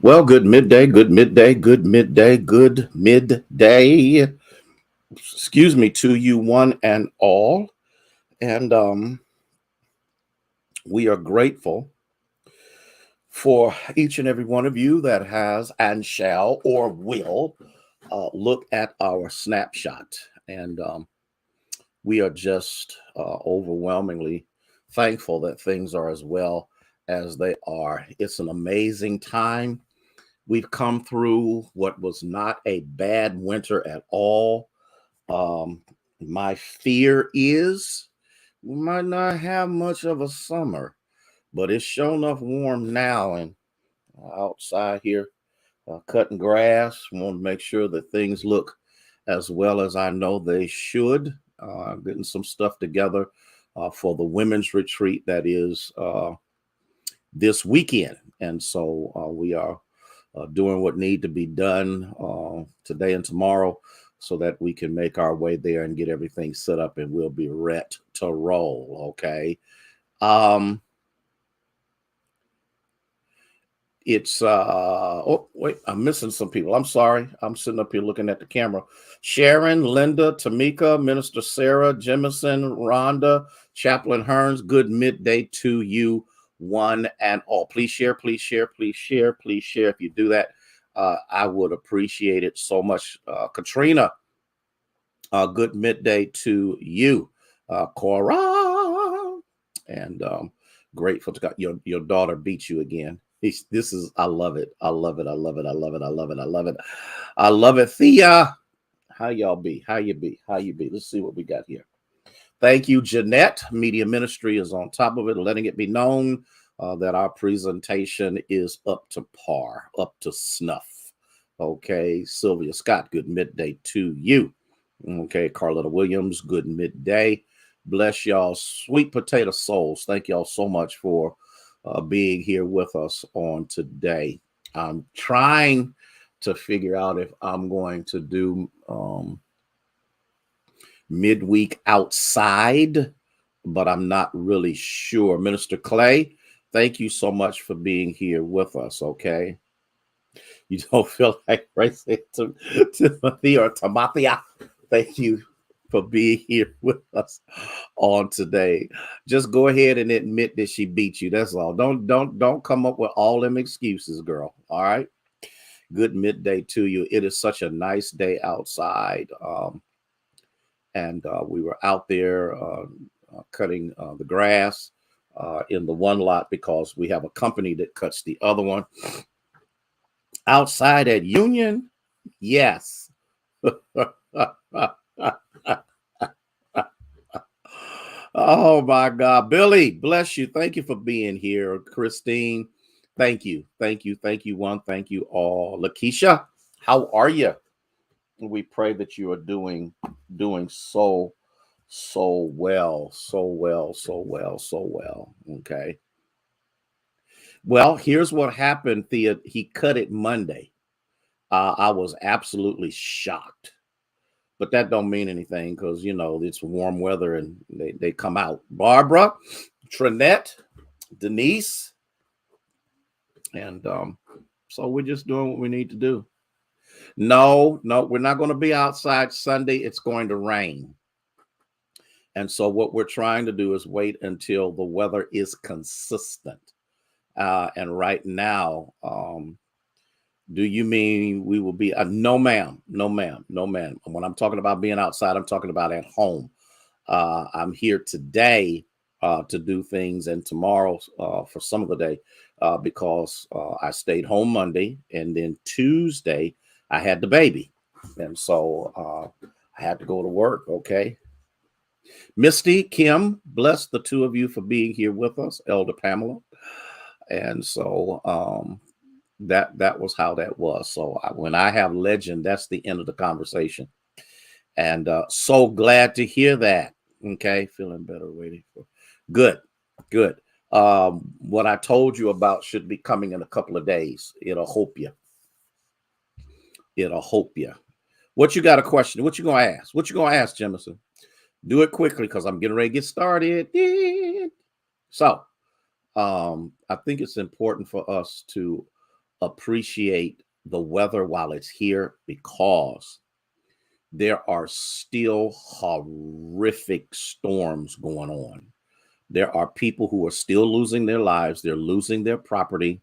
Well, good midday, good midday, good midday, good midday. Excuse me to you, one and all. And we are grateful for each and every one of you that has and shall or will look at our snapshot. And we are just overwhelmingly thankful that things are as well as they are. It's an amazing time. We've come through what was not a bad winter at all. Um, my fear is we might not have much of a summer, but it's sure enough warm now and outside here cutting grass. Want to make sure that things look as well as I know they should. Getting some stuff together for the women's retreat that is this weekend, and so we are doing what need to be done today and tomorrow so that we can make our way there and get everything set up and we'll be ready to roll. Okay. Um, it's oh wait, I'm missing some people. I'm sorry. I'm sitting up here looking at the camera. Sharon, Linda, Tamika, Minister Sarah, Jemison, Rhonda, Chaplain Hearns, good midday to you, one and all. Please share, please share, please share, please share. If you do that, I would appreciate it so much. Katrina, good midday to you. Cora, and grateful to God. Your daughter beat you again. This is, I love it. I love it. I love it. I love it. I love it. I love it. I love it. Thea, how y'all be? How you be? How you be? Let's see what we got here. Thank you, Jeanette. Media Ministry is on top of it, letting it be known that our presentation is up to par, up to snuff. Okay, Sylvia Scott, good midday to you. Okay, Carlotta Williams, good midday. Bless y'all, sweet potato souls. Thank y'all so much for being here with us on today. I'm trying to figure out if I'm going to do midweek outside, but I'm not really sure. Minister Clay, thank you so much for being here with us. Okay. You don't feel like racing to Timothy or Timothea. Thank you for being here with us on today. Just go ahead and admit that she beat you. That's all. Don't come up with all them excuses, girl. All right. Good midday to you. It is such a nice day outside. And we were out there cutting the grass in the one lot because we have a company that cuts the other one. Outside at Union, yes. Oh my God. Billy, bless you. Thank you for being here. Christine, thank you. Thank you. Thank you, one. Thank you all. Lakeisha, how are you? We pray that you are doing so well, so well, so well, so well. Okay. Well, here's what happened, Thea. He cut it Monday. I was absolutely shocked, but that don't mean anything because it's warm weather and they come out. Barbara, Trinette, Denise, and so we're just doing what we need to do. No, no, we're not going to be outside Sunday. It's going to rain. And so what we're trying to do is wait until the weather is consistent. And right now, do you mean we will be? No, ma'am. No, ma'am. No, ma'am. When I'm talking about being outside, I'm talking about at home. I'm here today to do things and tomorrow for some of the day because I stayed home Monday and then Tuesday I had the baby. And so I had to go to work. Okay. Misty, Kim, bless the two of you for being here with us, Elder Pamela. And so that was how that was. So when I have legend, that's the end of the conversation. And so glad to hear that. Okay, feeling better. Waiting for good, good. What I told you about should be coming in a couple of days. It'll hope you. It'll hope you. What you got a question? What you gonna ask? What you gonna ask, Jemison? Do it quickly because I'm getting ready to get started. So I think it's important for us to appreciate the weather while it's here, because there are still horrific storms going on. There are people who are still losing their lives. They're losing their property.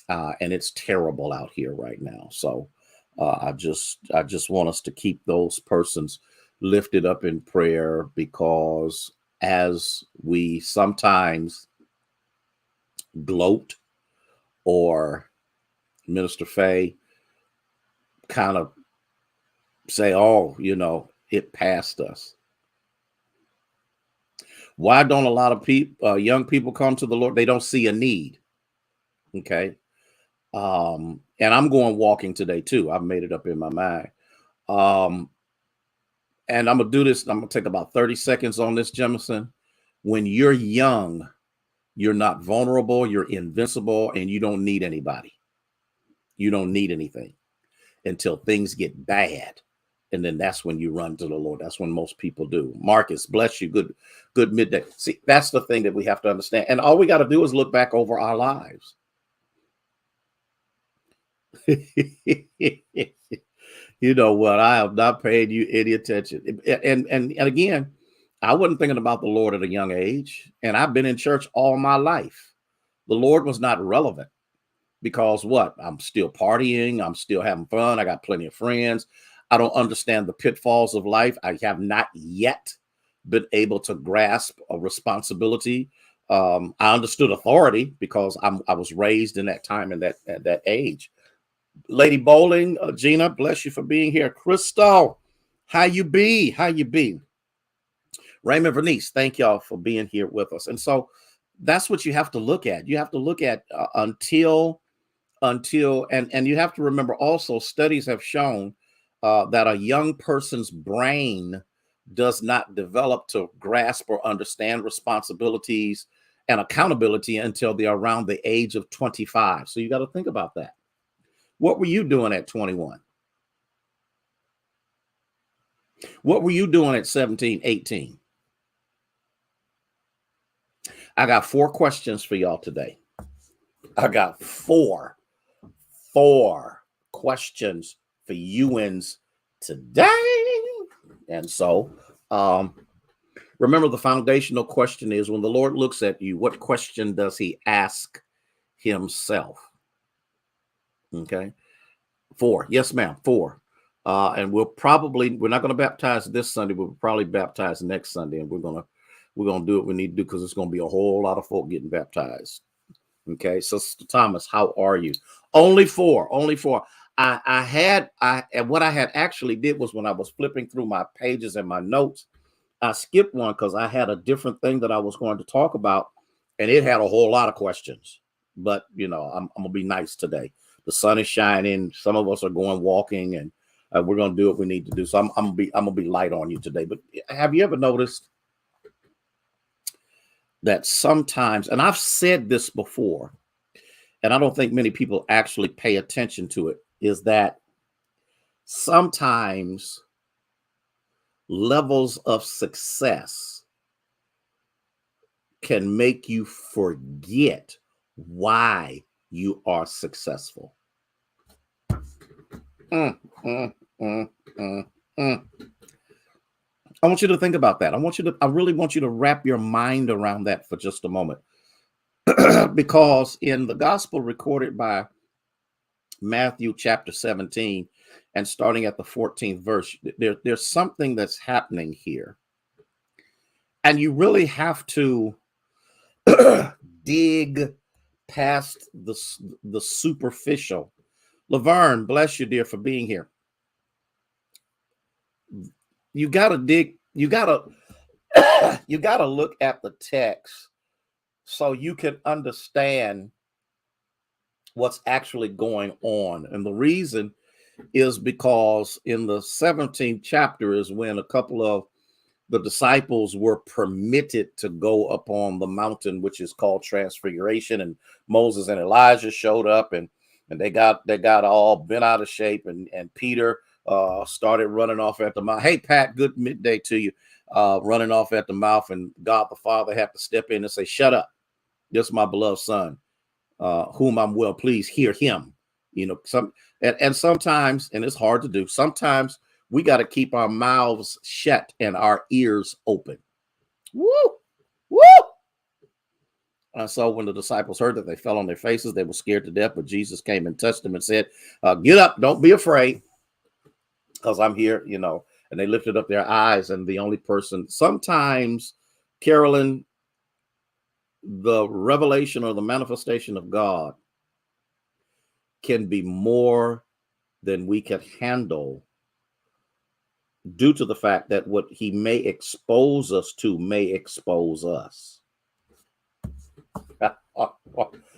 And it's terrible out here right now. So I just want us to keep those persons lifted up in prayer, because as we sometimes gloat, or Minister Faye kind of say, oh, it passed us. Why don't a lot of people, young people, come to the Lord? They don't see a need. Okay. And I'm going walking today too. I've made it up in my mind. And I'm going to do this. I'm going to take about 30 seconds on this, Jemison. When you're young, you're not vulnerable, you're invincible, and you don't need anybody. You don't need anything until things get bad. And then that's when you run to the Lord. That's when most people do. Marcus, bless you. Good midday. See, that's the thing that we have to understand. And all we got to do is look back over our lives. You know what? I have not paid you any attention. And again, I wasn't thinking about the Lord at a young age, and I've been in church all my life. The Lord was not relevant, because what? I'm still partying. I'm still having fun. I got plenty of friends. I don't understand the pitfalls of life. I have not yet been able to grasp a responsibility. I understood authority because I was raised in that time and at that age. Lady Bowling, Gina, bless you for being here. Crystal, how you be? How you be? Raymond Vernice, thank y'all for being here with us. And so that's what you have to look at. You have to look at until, and you have to remember also, studies have shown that a young person's brain does not develop to grasp or understand responsibilities and accountability until they're around the age of 25. So you got to think about that. What were you doing at 21? What were you doing at 17, 18? I got 4 questions for y'all today. I got four questions for youans today. And so remember, the foundational question is, when the Lord looks at you, what question does he ask himself? Okay. 4. Yes, ma'am. 4. And we're not going to baptize this Sunday, but we'll probably baptize next Sunday. And we're going to do what we need to do, because it's going to be a whole lot of folk getting baptized. Okay. So, Sister Thomas, how are you? Only 4. And what I had actually did was, when I was flipping through my pages and my notes, I skipped one because I had a different thing that I was going to talk about, and it had a whole lot of questions. But I'm gonna be nice today. The sun is shining. Some of us are going walking, and we're gonna do what we need to do. So I'm gonna be light on you today. But have you ever noticed that sometimes, and I've said this before, and I don't think many people actually pay attention to it, is that sometimes levels of success can make you forget why you are successful. I want you to think about that. I really want you to wrap your mind around that for just a moment. Because in the gospel recorded by Matthew chapter 17, and starting at the 14th verse, there's something that's happening here. And you really have to dig past the superficial. Laverne, bless you, dear, for being here. You got to dig. You got to look at the text so you can understand what's actually going on. And the reason is because in the 17th chapter is when a couple of the disciples were permitted to go upon the mountain, which is called Transfiguration, and Moses and Elijah showed up, and they got all bent out of shape, and Peter started running off at the mouth. Hey, Pat, good midday to you. Running off at the mouth, and God the Father had to step in and say, "Shut up. This is my beloved son, whom I'm well pleased. Hear him." You know, and sometimes, and it's hard to do, sometimes we got to keep our mouths shut and our ears open. Woo! Woo! So when the disciples heard that, they fell on their faces. They were scared to death, but Jesus came and touched them and said, get up, don't be afraid, because I'm here, you know. And they lifted up their eyes, and the only person, sometimes, Carolyn, the revelation or the manifestation of God can be more than we can handle, due to the fact that what he may expose us to may expose us.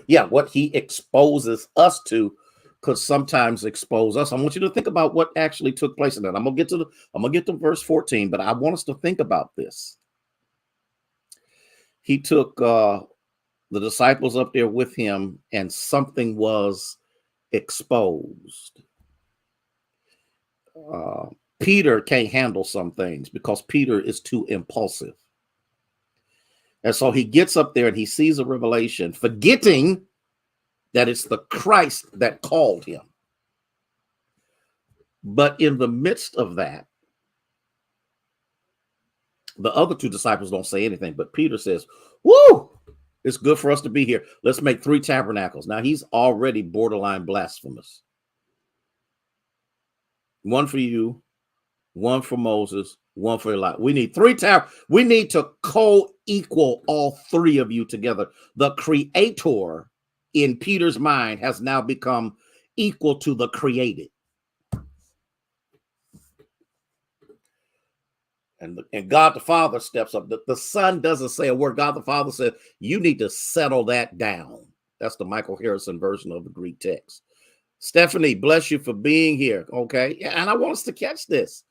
Yeah, what he exposes us to could sometimes expose us. I want you to think about what actually took place in that. I'm gonna get to verse 14, but I want us to think about this. He took the disciples up there with him, and something was exposed. Peter can't handle some things because Peter is too impulsive. And so he gets up there and he sees a revelation, forgetting that it's the Christ that called him. But in the midst of that, the other two disciples don't say anything, but Peter says, woo, it's good for us to be here. Let's make 3 tabernacles. Now he's already borderline blasphemous. One for you, one for Moses, one for Elijah. We need 3 we need to co-equal all 3 of you together. The creator in Peter's mind has now become equal to the created. And God the Father steps up. The Son doesn't say a word. God the Father said, you need to settle that down. That's the Michael Harrison version of the Greek text. Stephanie, bless you for being here. Okay. And I want us to catch this.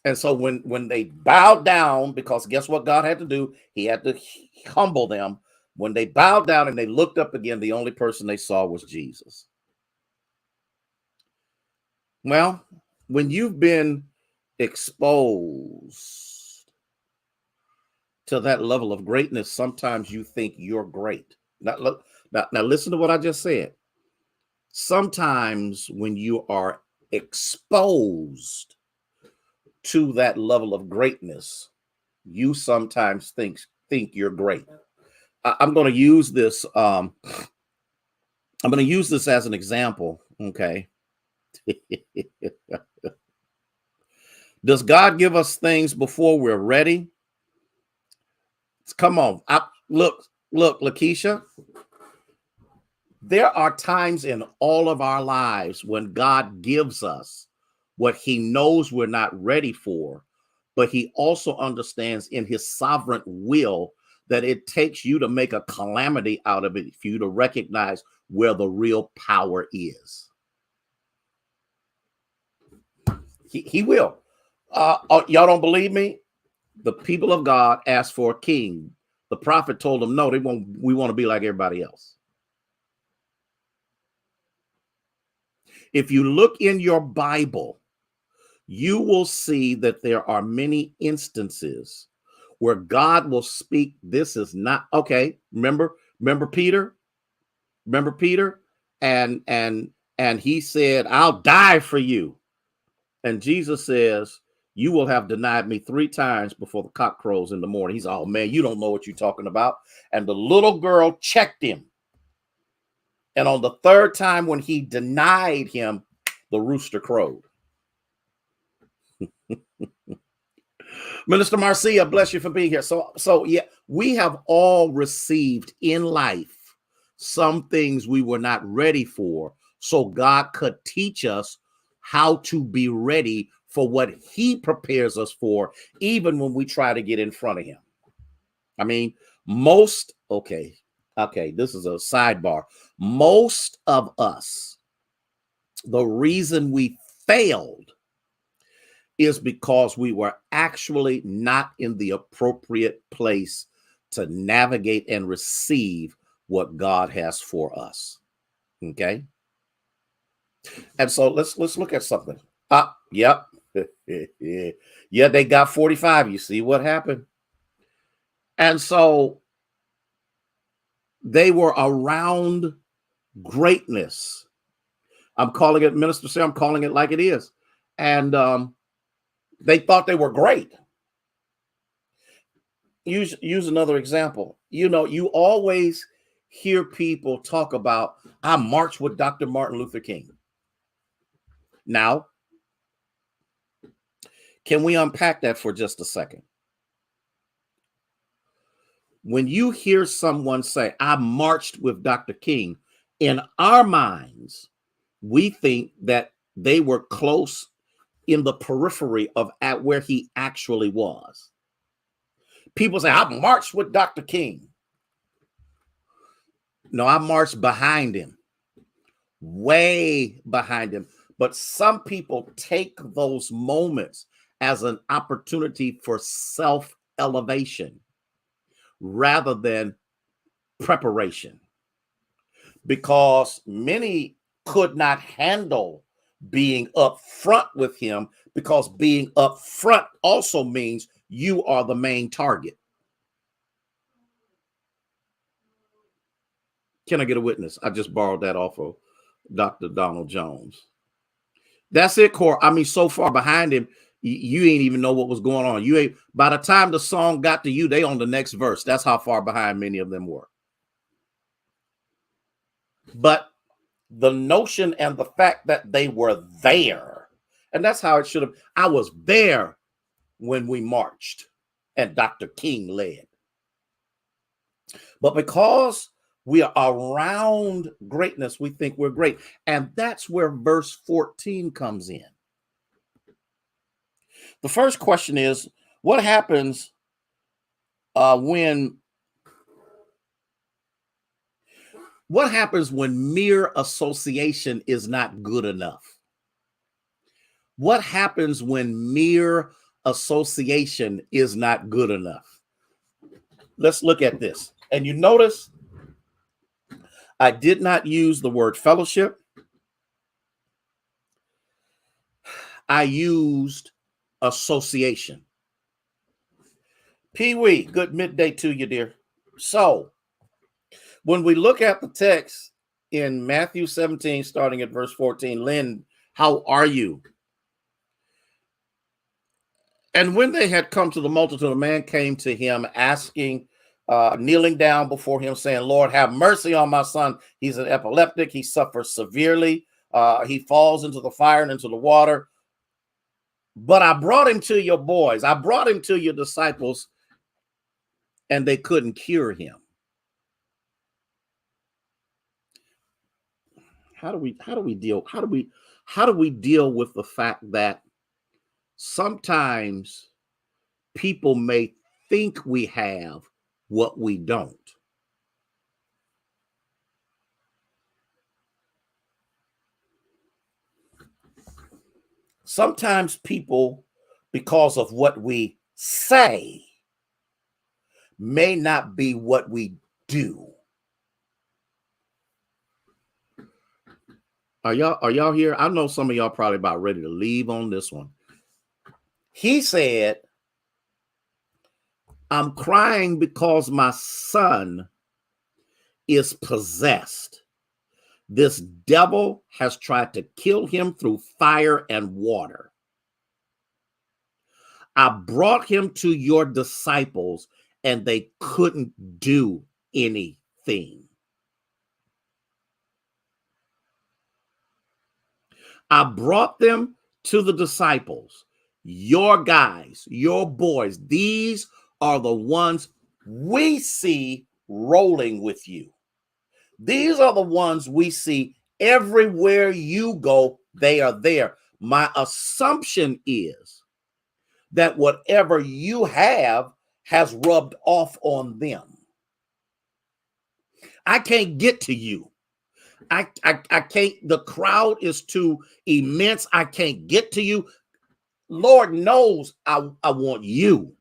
And so when they bowed down, because guess what God had to do? He had to humble them. When they bowed down and they looked up again, the only person they saw was Jesus. Well, when you've been exposed to that level of greatness, sometimes you think you're great. Now listen to what I just said. Sometimes when you are exposed to that level of greatness, you sometimes think you're great. I'm going to use this. I'm going to use this as an example. Okay. Does God give us things before we're ready? Come on. Look, Lakeisha. There are times in all of our lives when God gives us what he knows we're not ready for, but he also understands in his sovereign will that it takes you to make a calamity out of it for you to recognize where the real power is. He will. Y'all don't believe me? The people of God asked for a king. The prophet told them, no, we want to be like everybody else. If you look in your Bible, you will see that there are many instances where God will speak. This is not okay. Remember Peter? Remember Peter? And he said, I'll die for you. And Jesus says, you will have denied me 3 times before the cock crows in the morning. He's, oh man, you don't know what you're talking about. And the little girl checked him. And on the 3rd time when he denied him, the rooster crowed. Minister Marcia, bless you for being here. So yeah, we have all received in life some things we were not ready for. So God could teach us how to be ready for what he prepares us for, even when we try to get in front of him. I mean, okay, this is a sidebar. Most of us, the reason we failed is because we were actually not in the appropriate place to navigate and receive what God has for us. Okay. And so let's look at something. Yep. Yeah, they got 45. You see what happened? And so they were around greatness. I'm calling it, Minister say, I'm calling it like it is. And they thought they were great. Use another example. You know, you always hear people talk about, I marched with Dr. Martin Luther King. Now, can we unpack that for just a second? When you hear someone say, I marched with Dr. King, in our minds, we think that they were close in the periphery of at where he actually was. People say, I marched with Dr. King. No, I marched behind him, way behind him. But some people take those moments as an opportunity for self-elevation rather than preparation, because many could not handle being up front with him, because being up front also means you are the main target. Can I get a witness? I just borrowed that off of Dr. Donald Jones. That's it, Core. I mean, so far behind him, you ain't even know what was going on. You ain't, by the time the song got to you, they on the next verse. That's how far behind many of them were. But the notion and the fact that they were there, and that's how it should have. I was there when we marched and Dr. King led. But because we are around greatness, we think we're great. And that's where verse 14 comes in. The first question is, what happens when mere association is not good enough? What happens when mere association is not good enough? Let's look at this. And you notice I did not use the word fellowship. I used association. Pee Wee, good midday to you, dear. So when we look at the text in Matthew 17, starting at verse 14, Lynn, how are you? And when they had come to the multitude, a man came to him asking, kneeling down before him, saying, Lord, have mercy on my son. He's an epileptic. He suffers severely. He falls into the fire and into the water. But I brought him to your boys. I brought him to your disciples, and they couldn't cure him. How do we deal with the fact that sometimes people may think we have what we don't? Sometimes people, because of what we say, may not be what we do. Are y'all here? I know some of y'all probably about ready to leave on this one. He said, I'm crying because my son is possessed. This devil has tried to kill him through fire and water. I brought him to your disciples, and they couldn't do anything. I brought them to the disciples, your guys, your boys. These are the ones we see rolling with you. These are the ones we see everywhere you go, they are there. My assumption is that whatever you have has rubbed off on them. I can't get to you. I can't, the crowd is too immense. I can't get to you. Lord knows I want you.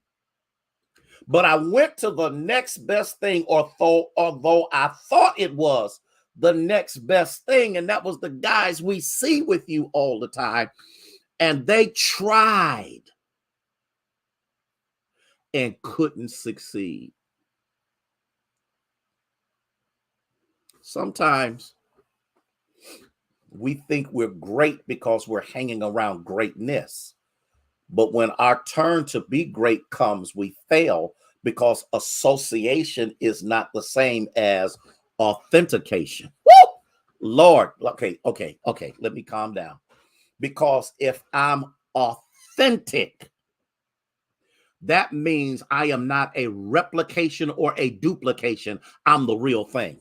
But I went to the next best thing, although I thought it was the next best thing, and that was the guys we see with you all the time. And they tried and couldn't succeed. Sometimes We think we're great because we're hanging around greatness. But when our turn to be great comes, we fail because association is not the same as authentication. Woo! Lord, okay. Let me calm down. Because if I'm authentic, that means I am not a replication or a duplication. I'm the real thing.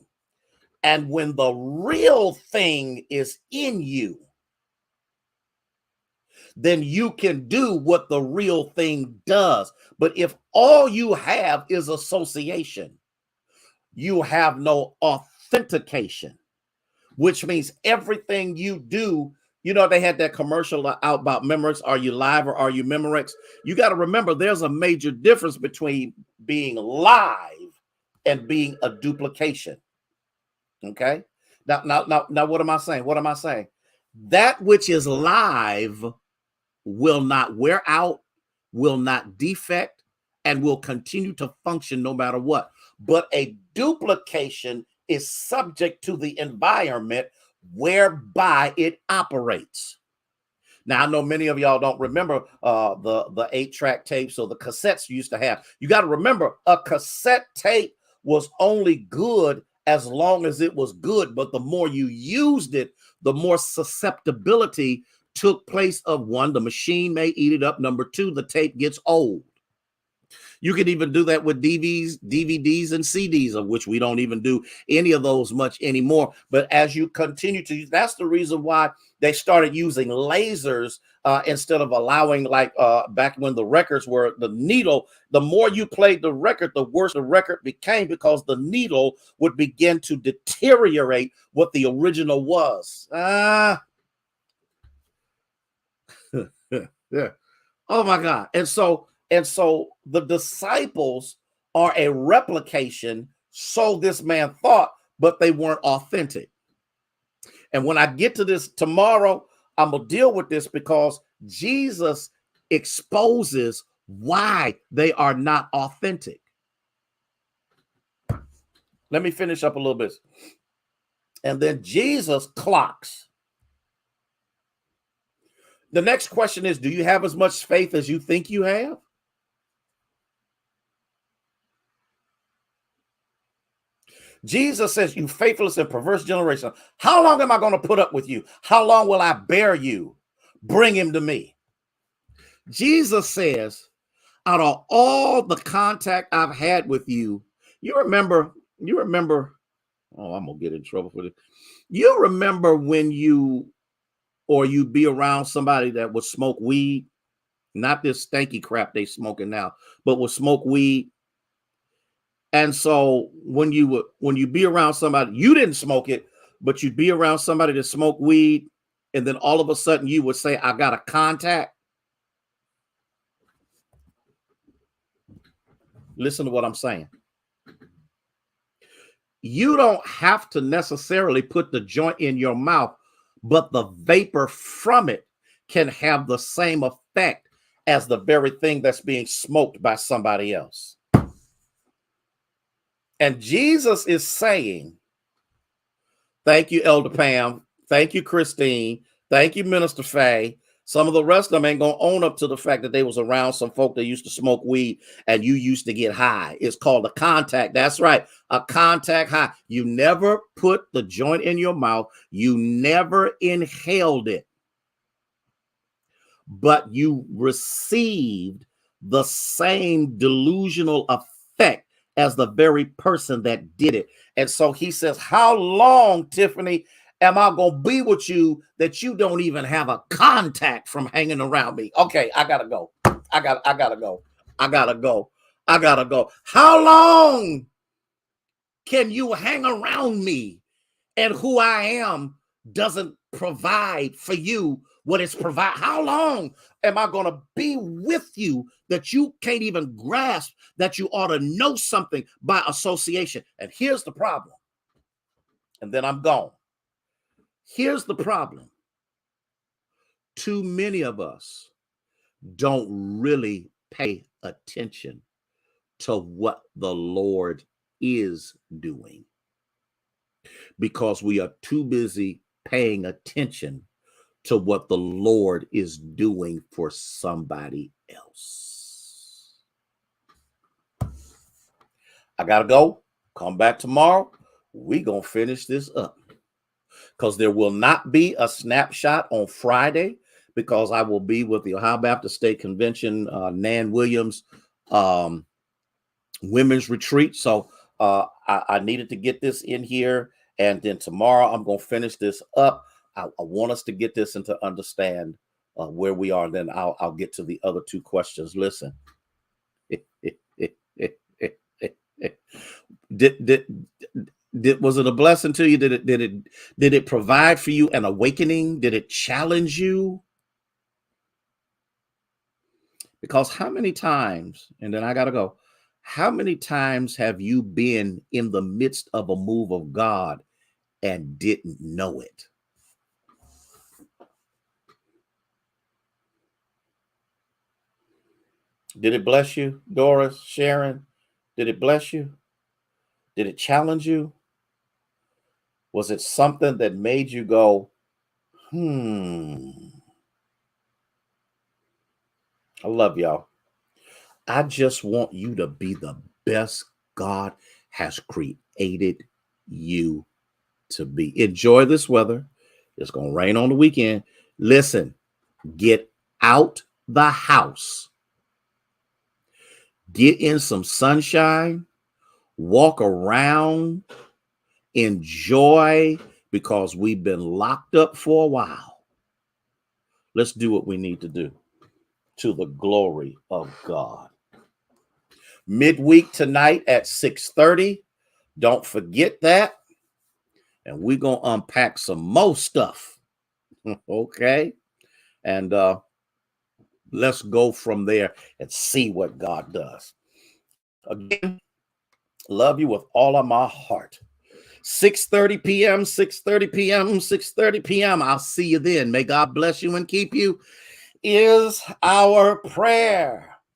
And when the real thing is in you, then you can do what the real thing does. But if all you have is association, you have no authentication, which means everything you do. You know, they had that commercial out about Memorex. Are you live or are you Memorex? You got to remember there's a major difference between being live and being a duplication. Okay. Now, what am I saying? What am I saying? That which is live will not wear out, will not defect, and will continue to function no matter what. But a duplication is subject to the environment whereby it operates. Now, I know many of y'all don't remember the 8-track tapes or the cassettes you used to have. You got to remember, a cassette tape was only good as long as it was good. But the more you used it, the more susceptibility took place of, one, the machine may eat it up. Number two, the tape gets old. You can even do that with DVDs and CDs, of which we don't even do any of those much anymore. But as you continue to use, that's the reason why they started using lasers instead of allowing, like back when the records were the needle. The more you played the record, the worse the record became, because the needle would begin to deteriorate what the original was. Yeah. Oh my God. And so the disciples are a replication, so this man thought, but they weren't authentic. And when I get to this tomorrow, I'm going to deal with this, because Jesus exposes why they are not authentic. Let me finish up a little bit. And then Jesus clocks. The next question is, do you have as much faith as you think you have? Jesus says, you faithless and perverse generation, how long am I going to put up with you? How long will I bear you? Bring him to me. Jesus says, out of all the contact I've had with you, you remember, oh, I'm going to get in trouble for this. You remember when you be around somebody that would smoke weed, not this stanky crap they smoking now, but would smoke weed. And so when you be around somebody, you didn't smoke it, but you'd be around somebody that smoked weed, and then all of a sudden you would say, I got a contact. Listen to what I'm saying. You don't have to necessarily put the joint in your mouth, but the vapor from it can have the same effect as the very thing that's being smoked by somebody else. And Jesus is saying, thank you, Elder Pam. Thank you, Christine. Thank you, Minister Faye. Some of the rest of them ain't going to own up to the fact that they was around some folk that used to smoke weed and you used to get high. It's called a contact. That's right. A contact high. You never put the joint in your mouth. You never inhaled it. But you received the same delusional effect as the very person that did it. And so he says, how long, Tiffany, am I going to be with you that you don't even have a contact from hanging around me? Okay, I got to go. I got to go. How long can you hang around me and who I am doesn't provide for you what it's provide? How long am I going to be with you that you can't even grasp that you ought to know something by association? And here's the problem. And then I'm gone. Here's the problem. Too many of us don't really pay attention to what the Lord is doing, because we are too busy paying attention to what the Lord is doing for somebody else. I gotta go. Come back tomorrow. We gonna finish this up, because there will not be a snapshot on Friday, because I will be with the Ohio Baptist State Convention, Nan Williams women's retreat. So I needed to get this in here, and then tomorrow I'm going to finish this up. I want us to get this and to understand where we are. And then I'll get to the other two questions. Listen, was it a blessing to you? Did it provide for you an awakening? Did it challenge you? Because how many times, and then I got to go, how many times have you been in the midst of a move of God and didn't know it? Did it bless you, Doris, Sharon? Did it bless you? Did it challenge you? Was it something that made you go, I love y'all. I just want you to be the best God has created you to be. Enjoy this weather. It's going to rain on the weekend. Listen, get out the house. Get in some sunshine. Walk around. Enjoy, because we've been locked up for a while. Let's do what we need to do to the glory of God. Midweek tonight at 6:30. Don't forget that. And we're going to unpack some more stuff. Okay? And let's go from there and see what God does. Again, love you with all of my heart. 6:30 p.m., 6:30 p.m., 6:30 p.m. I'll see you then. May God bless you and keep you is our prayer.